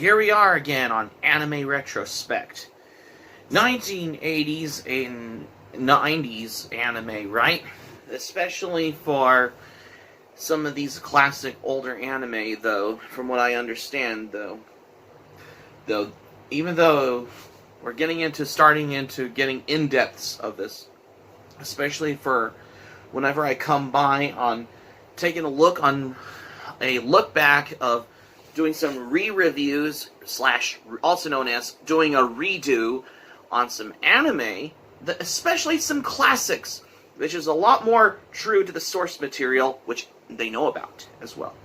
here we are again on Anime Retrospect. 1980s and 90s anime, right? Especially for some of these classic older anime, though, from what I understand, though, even though we're starting into getting in-depths of this, especially for whenever I come by on taking a look back of doing some re-reviews / also known as doing a redo on some anime, especially some classics, which is a lot more true to the source material, which they know about as well.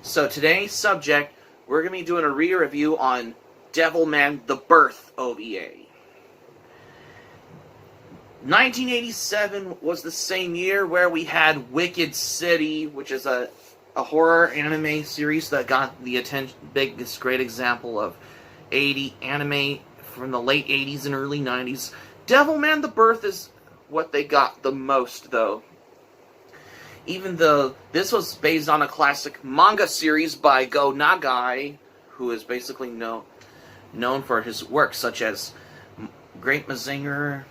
So today's subject, we're going to be doing a re-review on Devilman The Birth OVA. 1987 was the same year where we had Wicked City, which is a horror anime series that got the attention, biggest great example of 80 anime from the late 80s and early 90s. Devilman The Birth is what they got the most, though. Even though this was based on a classic manga series by Go Nagai, who is basically known for his work such as Great Mazinger,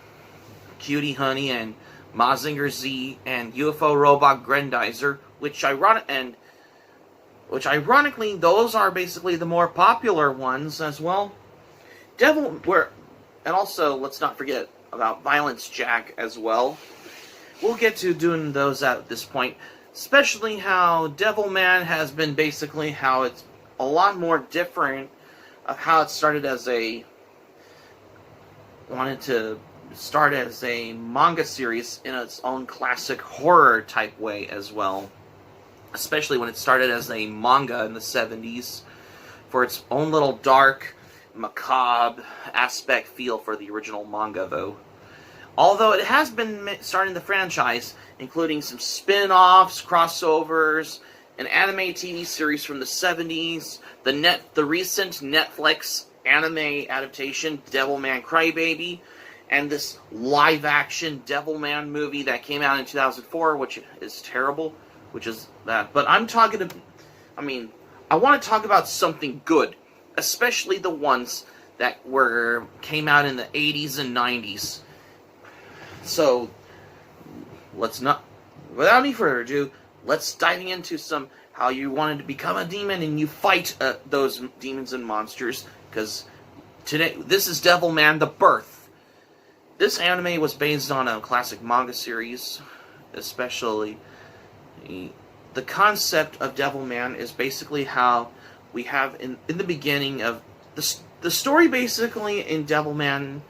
Cutie Honey, and Mazinger Z, and UFO Robot Grendizer, which ironically, those are basically the more popular ones as well. And also, let's not forget about Violence Jack as well. We'll get to doing those at this point, especially how Devilman has been basically how it's a lot more different of how it started as wanted to start as a manga series in its own classic horror type way as well. Especially when it started as a manga in the 70s for its own little dark, macabre aspect feel for the original manga, though. Although it has been starting the franchise, including some spin-offs, crossovers, an anime TV series from the 70s, the recent Netflix anime adaptation, Devilman Crybaby, and this live-action Devilman movie that came out in 2004, which is terrible, which is that. But I want to talk about something good, especially the ones that came out in the 80s and 90s. So, without any further ado, let's dive into how you wanted to become a demon and you fight those demons and monsters, because today, this is Devilman The Birth. This anime was based on a classic manga series, especially the concept of Devilman is basically how we have in the beginning of the story. Basically, in Devilman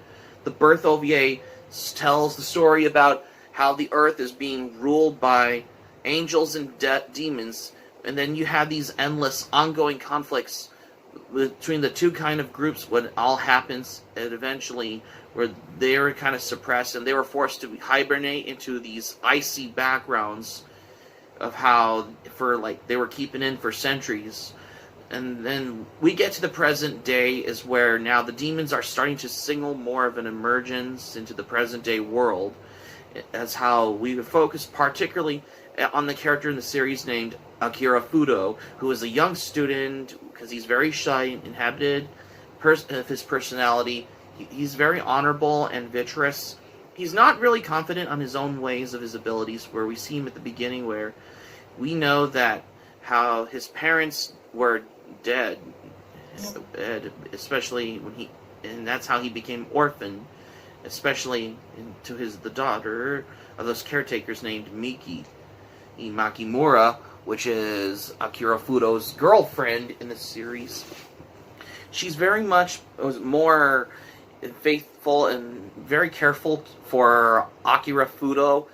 The Birth OVA tells the story about how the earth is being ruled by angels and demons, and then you have these endless ongoing conflicts between the two kind of groups when it all happens, and eventually where they were kind of suppressed and they were forced to hibernate into these icy backgrounds of how they were keeping in for centuries. And then we get to the present day, is where now the demons are starting to signal more of an emergence into the present day world, as how we focus particularly on the character in the series named Akira Fudo, who is a young student because he's very shy, inhabited of his personality. He's very honorable and virtuous. He's not really confident on his own ways of his abilities, where we see him at the beginning where we know that how his parents were dead, especially and that's how he became orphaned, especially to the daughter of those caretakers named Miki Makimura, which is Akira Fudo's girlfriend in the series. She's very much more faithful and very careful for Akira Fudo,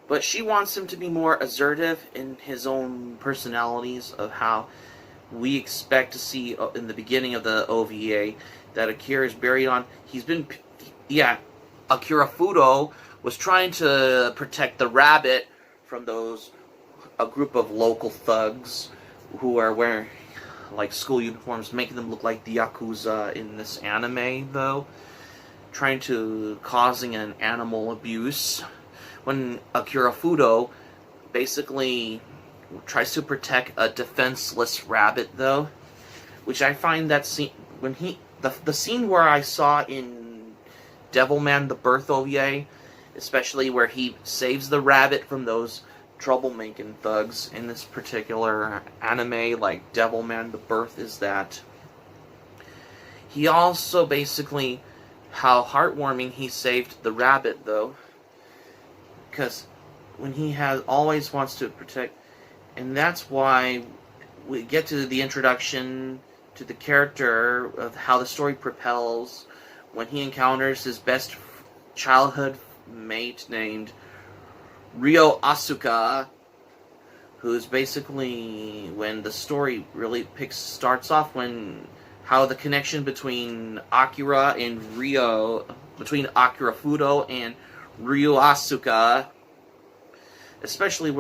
but she wants him to be more assertive in his own personalities of how we expect to see in the beginning of the OVA that Akira is buried on. Akira Fudo was trying to protect the rabbit from a group of local thugs who are wearing school uniforms, making them look like the Yakuza in this anime, though, causing an animal abuse. When Akira Fudo basically tries to protect a defenseless rabbit, though, which I find that scene when the scene where I saw in Devilman the Birth OVA, especially where he saves the rabbit from those troublemaking thugs in this particular anime, like Devilman the Birth, is that he also basically, how heartwarming he saved the rabbit though, because when he always wants to protect, and that's why we get to the introduction to the character of how the story propels when he encounters his best childhood mate named Ryo Asuka, who's basically, when the story really starts off, when how the connection between Akira Fudo and Ryo Asuka, especially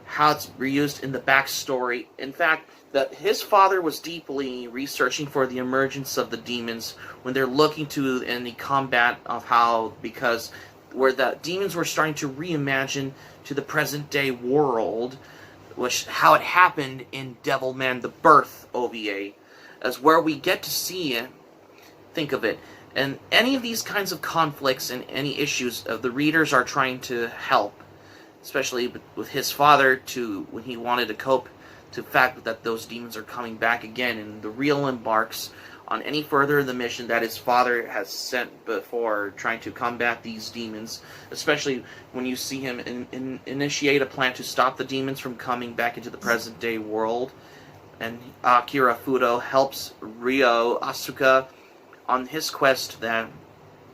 how it's reused in the backstory. In fact, that his father was deeply researching for the emergence of the demons when they're looking to in the combat of how, because where the demons were starting to reimagine to the present day world, which how it happened in Devilman the Birth OVA, as where we get to see it, think of it, and any of these kinds of conflicts and any issues of the readers are trying to help, especially with his father, to when he wanted to cope to the fact that those demons are coming back again, and the Real embarks on any further the mission that his father has sent before, trying to combat these demons, especially when you see him initiate a plan to stop the demons from coming back into the present day world. And Akira Fudo helps Ryo Asuka on his quest. That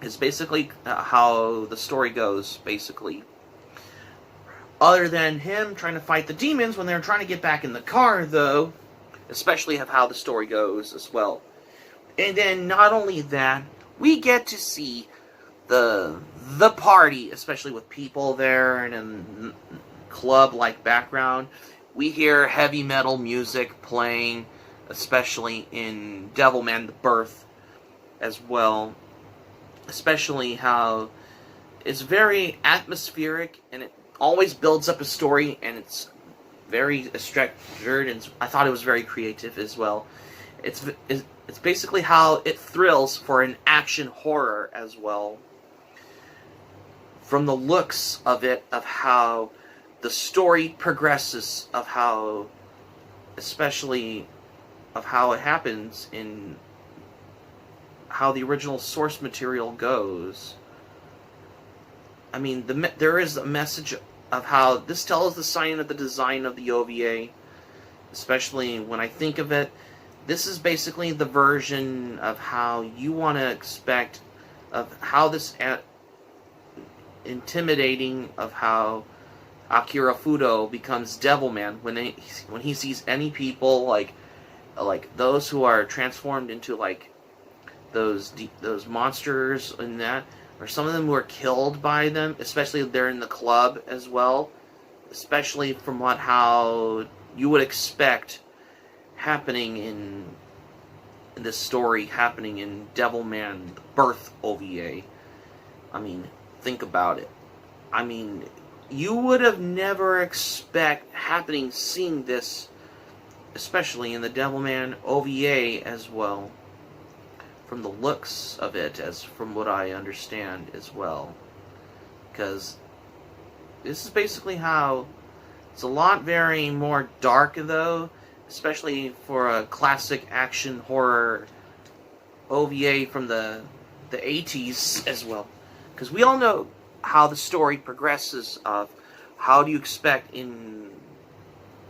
is basically how the story goes, basically. Other than him trying to fight the demons when they're trying to get back in the car, though, especially of how the story goes as well. And then not only that, we get to see the party, especially with people there and in club-like background. We hear heavy metal music playing, especially in Devilman the Birth as well. Especially how it's very atmospheric, and it always builds up a story, and it's very structured, and I thought it was very creative as well. It's basically how it thrills for an action horror as well. From the looks of it, of how the story progresses, of how, especially of how it happens in how the original source material goes. I mean, there is a message of how this tells the sign of the design of the OVA, especially when I think of it. This is basically the version of how you want to expect of how this intimidating of how Akira Fudo becomes Devilman when he sees any people like those who are transformed into like those monsters and that, or some of them who are killed by them, especially if they're in the club as well, especially from how you would expect happening in this story, happening in Devilman the Birth OVA. I mean, think about it. I mean, you would have never seeing this, especially in the Devilman OVA as well, from the looks of it, as from what I understand as well. Because this is basically how it's a lot very more dark though, especially for a classic action horror OVA from the 80s as well. Because we all know how the story progresses of how do you expect in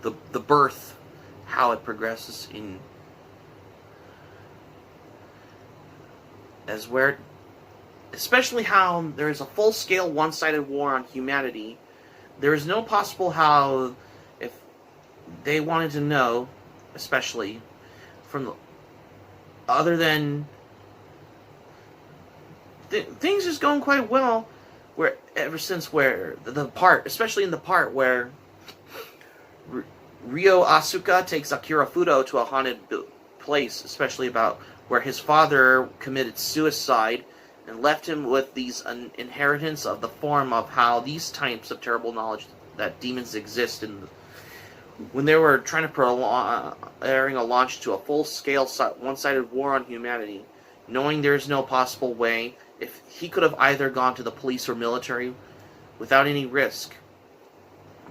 the birth, how it progresses in as where, especially how there is a full-scale one-sided war on humanity. There is no possible how, if they wanted to know, especially from other than things just going quite well, where ever since where the part, especially in the part where Ryo Asuka takes Akira Fudo to a haunted place, especially about where his father committed suicide and left him with these inheritance of the form of how these types of terrible knowledge that demons exist in when they were trying to preparing a launch to a full-scale one-sided war on humanity, knowing there's no possible way, if he could have either gone to the police or military without any risk,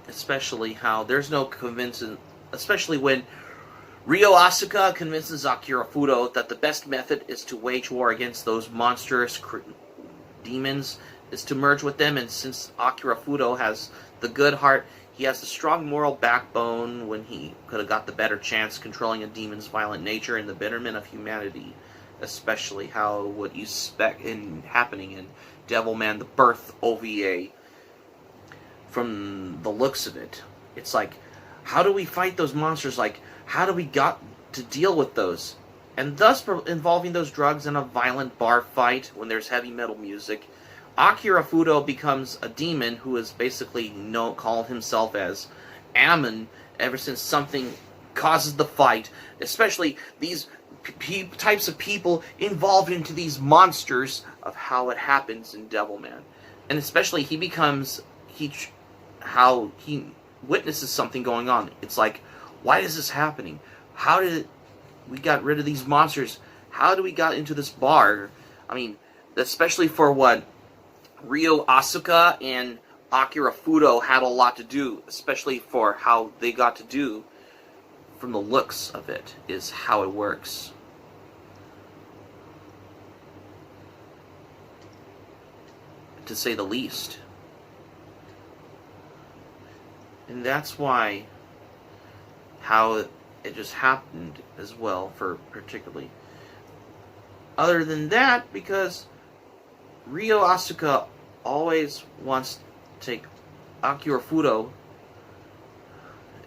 especially how there's no convincing, especially when Ryo Asuka convinces Akira Fudo that the best method is to wage war against those monstrous demons is to merge with them, and since Akira Fudo has the good heart, he has the strong moral backbone when he could have got the better chance controlling a demon's violent nature and the betterment of humanity, especially how what you expect in happening in Devilman the Birth OVA. From the looks of it, it's like, how do we fight those monsters? Like, how do we got to deal with those? And thus involving those drugs in a violent bar fight when there's heavy metal music, Akira Fudo becomes a demon who is basically called himself as Ammon ever since something causes the fight, especially these types of people involved into these monsters of how it happens in Devilman. And especially how he witnesses something going on. It's like, why is this happening? How did we got rid of these monsters? How do we got into this bar? I mean, especially for what Ryo Asuka and Akira Fudo had a lot to do, especially for how they got to do, from the looks of it, is how it works. To say the least. And that's why how it just happened as well, for particularly. Other than that, because Ryo Asuka always wants to take Akira Fudo,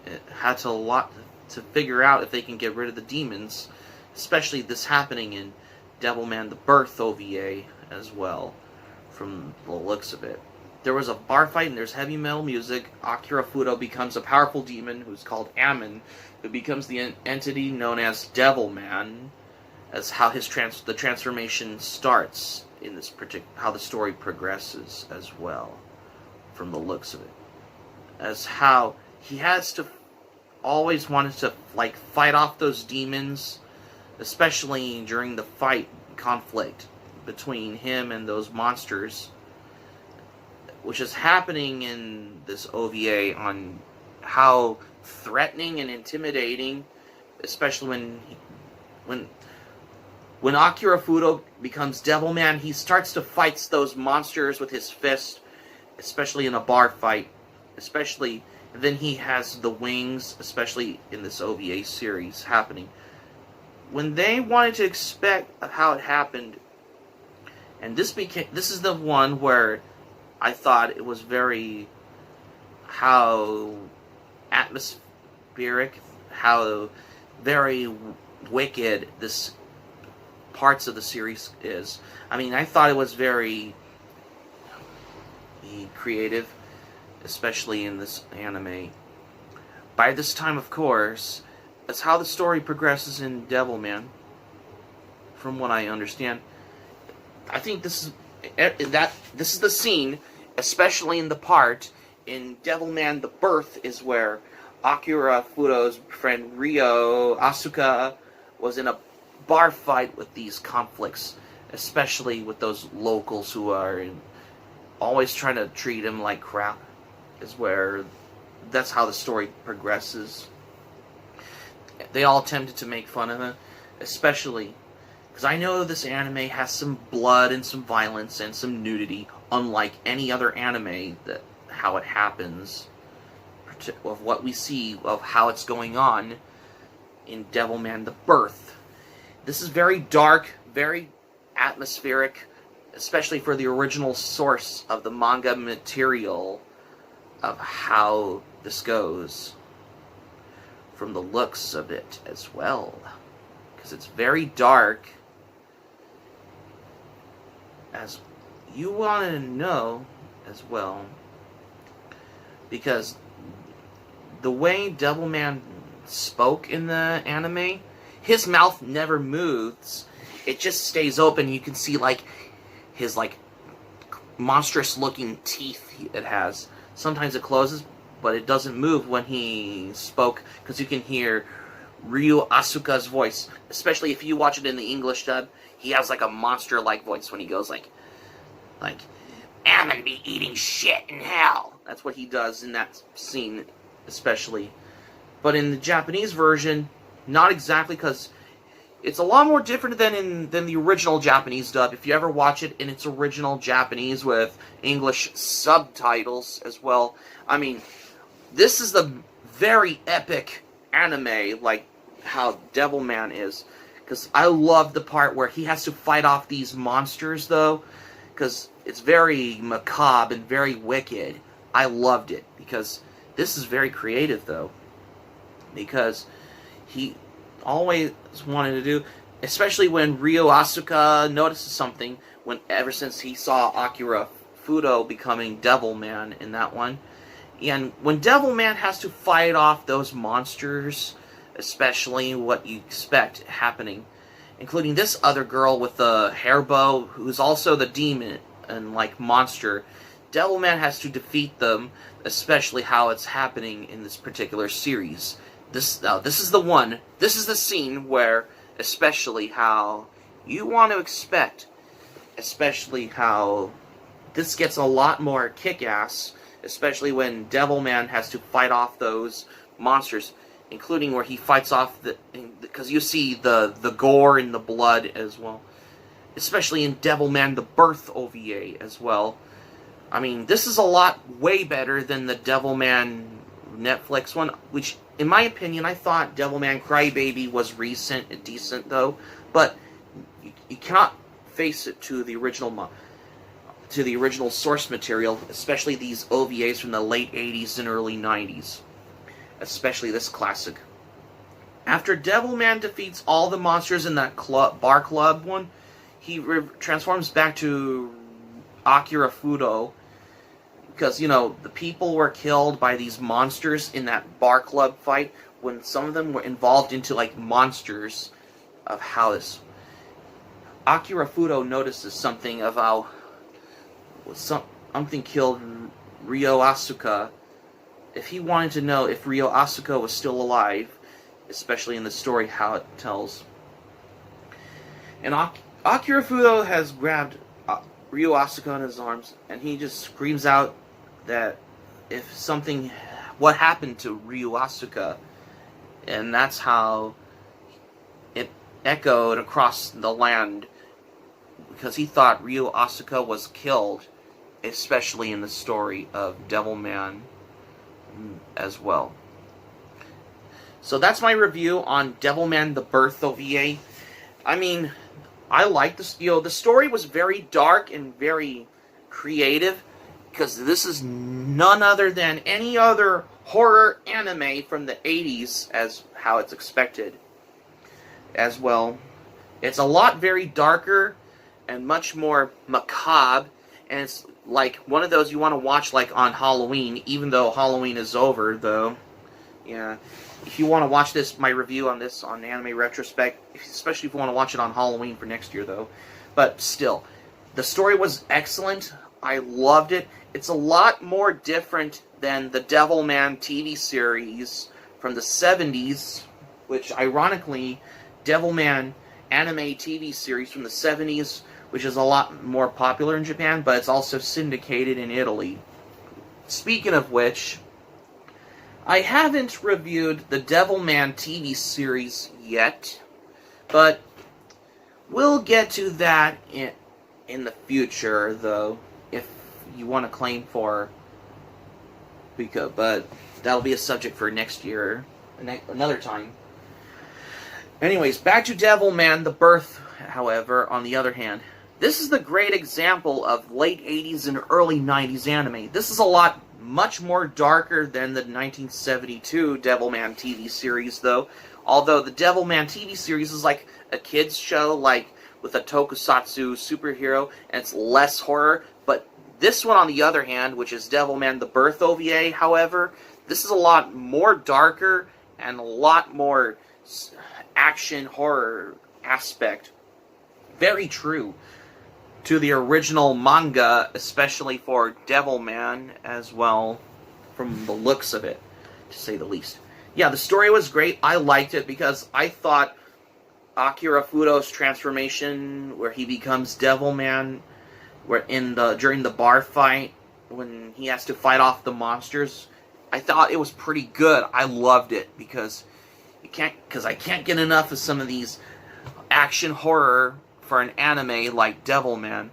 it had a lot to figure out if they can get rid of the demons, especially this happening in Devilman the Birth OVA as well, from the looks of it. There was a bar fight and there's heavy metal music. Akira Fudo becomes a powerful demon who's called Ammon, who becomes the entity known as Devilman, as how the transformation starts in this how the story progresses as well, from the looks of it. As how he has to always wanted to fight off those demons, especially during the conflict between him and those monsters, which is happening in this OVA, on how threatening and intimidating, especially when Akira Fudo becomes Devilman, he starts to fight those monsters with his fist, especially in a bar fight, and then he has the wings, especially in this OVA series happening. When they wanted to expect how it happened, and this is the one where I thought it was how atmospheric, how very wicked this parts of the series is. I mean, I thought it was very creative, especially in this anime. By this time, of course, that's how the story progresses in Devilman, from what I understand. I think this is the scene, especially in the part in Devilman the Birth, is where Akira Fudo's friend Ryo Asuka was in a bar fight with these conflicts, especially with those locals who are always trying to treat him like crap, that's how the story progresses. They all attempted to make fun of him, especially because I know this anime has some blood and some violence and some nudity, unlike any other anime, that how it happens, of what we see, of how it's going on in Devilman the Birth. This is very dark, very atmospheric, especially for the original source of the manga material of how this goes, from the looks of it as well, because it's very dark. As you want to know as well, because the way Devilman spoke in the anime, his mouth never moves. It just stays open. You can see his monstrous looking teeth it has. Sometimes it closes, but it doesn't move when he spoke, because you can hear Ryu Asuka's voice, especially if you watch it in the English dub. He has like a monster-like voice when he goes like, I'm gonna be eating shit in hell. That's what he does in that scene, especially. But in the Japanese version, not exactly, because it's a lot more different than the original Japanese dub. If you ever watch it in its original Japanese with English subtitles as well, I mean, this is the very epic anime, like how Devilman is. Because I love the part where he has to fight off these monsters, though, because it's very macabre and very wicked. I loved it, because this is very creative, though. Because he always wanted to do, especially when Ryo Asuka notices something, ever since he saw Akira Fudo becoming Devilman in that one. And when Devilman has to fight off those monsters, especially what you expect happening, including this other girl with the hair bow, who's also the demon and like monster, Devilman has to defeat them, especially how it's happening in this particular series. This is the scene where, especially how you want to expect, especially how this gets a lot more kick-ass, especially when Devilman has to fight off those monsters, including where he fights off because you see the gore and the blood as well, especially in Devilman the Birth OVA as well. I mean, this is a lot way better than the Devilman Netflix one, which, in my opinion, I thought Devilman Crybaby was recent and decent, though, but you cannot face it to the original source material, especially these OVAs from the late 80s and early 90s, especially this classic. After Devilman defeats all the monsters in that bar club one, he transforms back to Akira Fudo, because, you know, the people were killed by these monsters in that bar club fight, when some of them were involved into, like, monsters of how this... Akira Fudo notices something of how something killed Ryo Asuka. If he wanted to know if Ryo Asuka was still alive, especially in the story how it tells. And Akira Fudo has grabbed Ryo Asuka in his arms, and he just screams out that what happened to Ryo Asuka, and that's how it echoed across the land, because he thought Ryo Asuka was killed, especially in the story of Devilman as well. So that's my review on Devilman the Birth OVA. I mean, I like this. You know, the story was very dark and very creative, because this is none other than any other horror anime from the 80s, as how it's expected as well. It's a lot very darker and much more macabre, and it's like one of those you want to watch like on Halloween, even though Halloween is over, though. Yeah, if you want to watch this, my review on this on Anime Retrospect, especially if you want to watch it on Halloween for next year, though. But still, the story was excellent. I loved it. It's a lot more different than the Devilman TV series from the 70s, which, ironically, Devilman anime TV series from the 70s, which is a lot more popular in Japan, but it's also syndicated in Italy. Speaking of which, I haven't reviewed the Devilman TV series yet, but we'll get to that in the future, though, if you want to claim for Pika, but that'll be a subject for next year, another time. Anyways, back to Devilman the Birth, however, on the other hand. This is the great example of late 80s and early 90s anime. This is a lot much more darker than the 1972 Devilman TV series, though. Although the Devilman TV series is like a kid's show, like with a tokusatsu superhero, and it's less horror. But this one, on the other hand, which is Devilman the Birth OVA, however, this is a lot more darker and a lot more action horror aspect. Very true to the original manga, especially for Devilman as well, from the looks of it, to say the least. Yeah, the story was great. I liked it because I thought Akira Fudo's transformation, where he becomes Devilman, where during the bar fight, when he has to fight off the monsters, I thought it was pretty good. I loved it because I can't get enough of some of these action horror for an anime like Devilman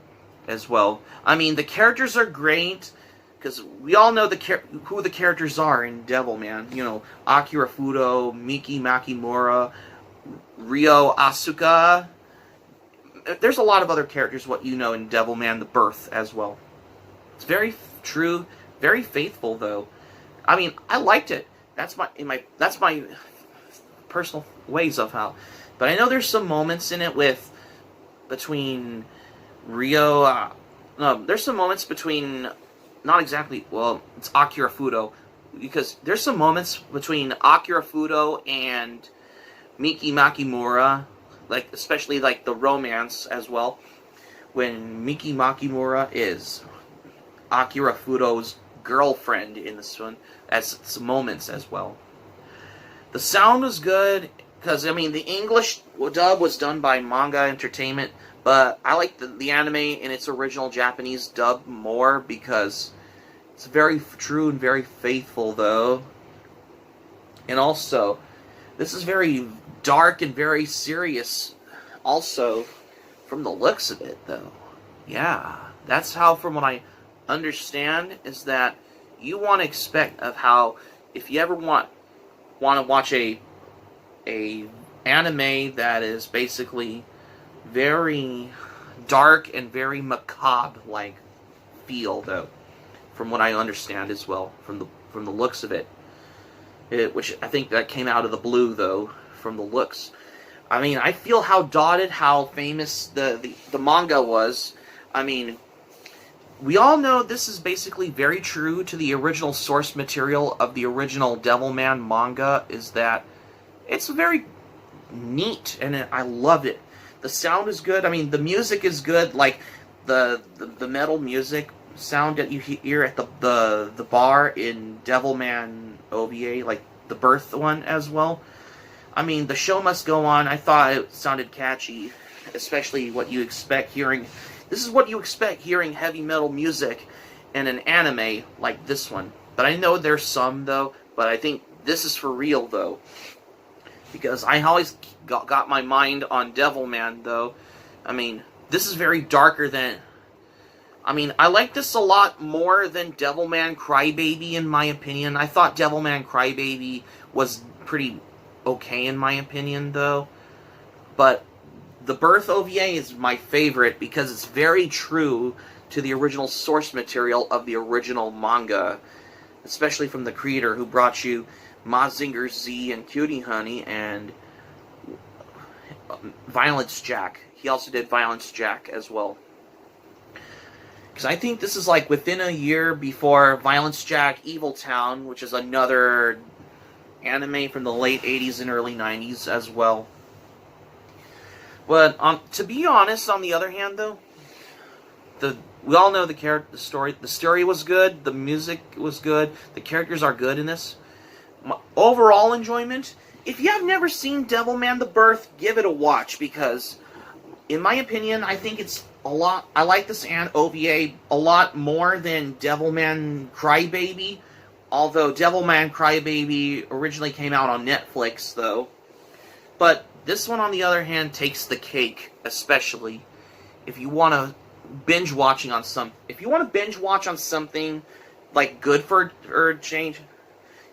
as well. I mean, the characters are great because we all know who the characters are in Devilman. You know, Akira Fudo, Miki Makimura, Ryo Asuka. There's a lot of other characters what you know in Devilman: The Birth as well. It's very true, very faithful though. I mean, I liked it. That's my personal ways of how. But I know there's some moments in it between Ryo. No, there's some moments between, not exactly. Well, it's Akira Fudo, because there's some moments between Akira Fudo and Miki Makimura, like especially like the romance as well, when Miki Makimura is Akira Fudo's girlfriend in this one, as some moments as well. The sound was good because I mean the English dub was done by Manga Entertainment, but I like the anime in its original Japanese dub more because it's very true and very faithful though. And also, this is very dark and very serious also from the looks of it though. Yeah, that's how, from what I understand, is that you want to expect of how, if you ever want to watch a anime that is basically very dark and very macabre like feel though, from what I understand as well, from the looks of it, which I think that came out of the blue though, from the looks. I mean, I feel how famous the manga was. I mean, we all know this is basically very true to the original source material of the original Devilman manga, is that it's very neat, and I loved it. The sound is good. I mean, the music is good, like the metal music sound that you hear at the bar in Devilman OVA, like the Birth one as well. I mean, the show must go on. I thought it sounded catchy, especially what you expect hearing. This is what you expect hearing heavy metal music in an anime like this one. But I know there's some though, but I think this is for real though, because I always got my mind on Devilman though. I mean, this is very darker than. I mean, I like this a lot more than Devilman Crybaby in my opinion. I thought Devilman Crybaby was pretty okay in my opinion though, but the Birth OVA is my favorite because it's very true to the original source material of the original manga, especially from the creator who brought you Mazinger Z and Cutie Honey and Violence Jack. He also did Violence Jack as well. Because I think this is like within a year before Violence Jack Evil Town, which is another anime from the late 80s and early 90s as well. But to be honest, on the other hand, though, we all know the story. The story was good. The music was good. The characters are good in this. My overall enjoyment. If you have never seen Devilman: The Birth, give it a watch because, in my opinion, I think it's a lot. I like this OVA a lot more than Devilman Crybaby. Although Devilman Crybaby originally came out on Netflix, though. But this one, on the other hand, takes the cake, especially if you want to binge watch on something like good for a change.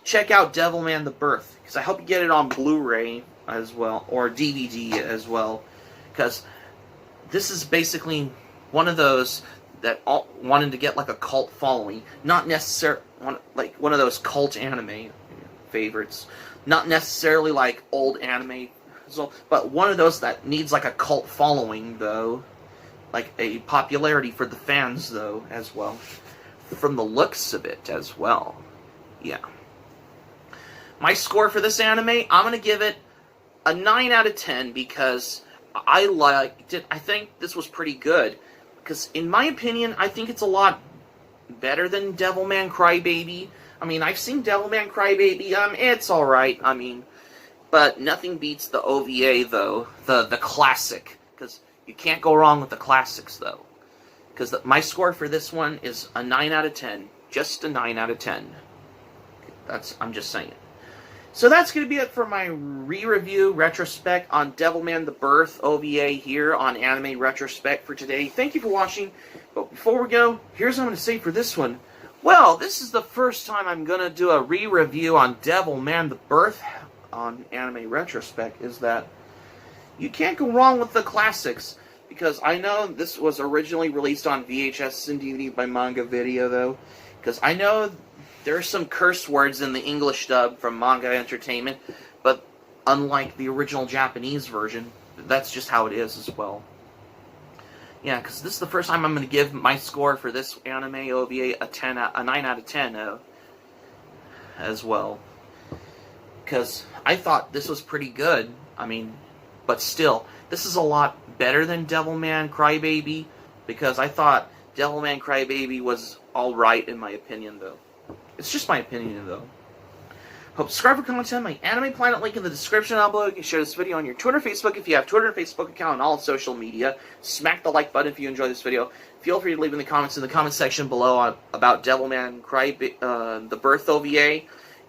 Check out Devilman: The Birth, because I hope you get it on Blu-ray as well, or DVD as well, because this is basically one of those that wanted to get like a cult following, not necessarily like one of those cult anime favorites, not necessarily like old anime, but one of those that needs like a cult following though, like a popularity for the fans though as well, from the looks of it as well. Yeah. My score for this anime, I'm gonna give it a 9 out of 10 because I liked it. I think this was pretty good. Because, in my opinion, I think it's a lot better than Devilman Crybaby. I mean, I've seen Devilman Crybaby. It's alright. I mean, but nothing beats the OVA, though. The classic. Because you can't go wrong with the classics, though. Because my score for this one is a 9 out of 10. Just a 9 out of 10. I'm just saying. So that's going to be it for my re-review retrospect on Devilman the Birth OVA here on Anime Retrospect for today. Thank you for watching. But before we go, here's what I'm going to say for this one. Well, this is the first time I'm going to do a re-review on Devilman the Birth on Anime Retrospect, is that you can't go wrong with the classics. Because I know this was originally released on VHS and DVD by Manga Video, though. Because I know there are some curse words in the English dub from Manga Entertainment, but unlike the original Japanese version, that's just how it is as well. Yeah, because this is the first time I'm going to give my score for this anime OVA a 9 out of 10 as well. Because I thought this was pretty good. I mean, but still, this is a lot better than Devilman Crybaby, because I thought Devilman Crybaby was alright in my opinion, though. It's just my opinion, though. Hope subscribe for content. My Anime Planet link in the description down below. You can share this video on your Twitter, Facebook if you have Twitter and Facebook account, and all social media. Smack the like button if you enjoy this video. Feel free to leave in the comments section below about Devilman the Birth OVA.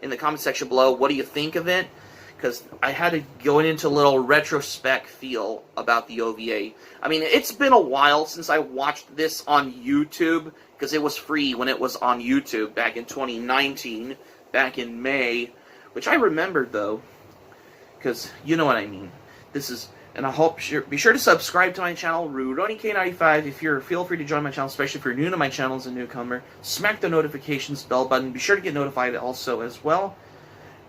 In the comment section below, what do you think of it? Because I had to go into a little retrospect feel about the OVA. I mean, it's been a while since I watched this on YouTube, because it was free when it was on YouTube back in 2019, back in May, which I remembered, though, because you know what I mean. This is, and I hope, be sure to subscribe to my channel, RurouniK95, feel free to join my channel, especially if you're new to my channel as a newcomer. Smack the notifications bell button, be sure to get notified also as well.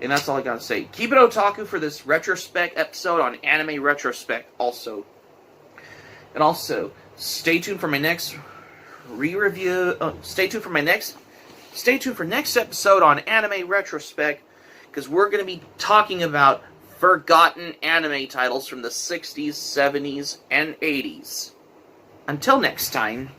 And that's all I gotta say. Keep it otaku for this retrospect episode on Anime Retrospect also. And also, stay tuned for my next re-review. Stay tuned for next episode on Anime Retrospect, because we're gonna be talking about forgotten anime titles from the 60s, 70s, and 80s. Until next time.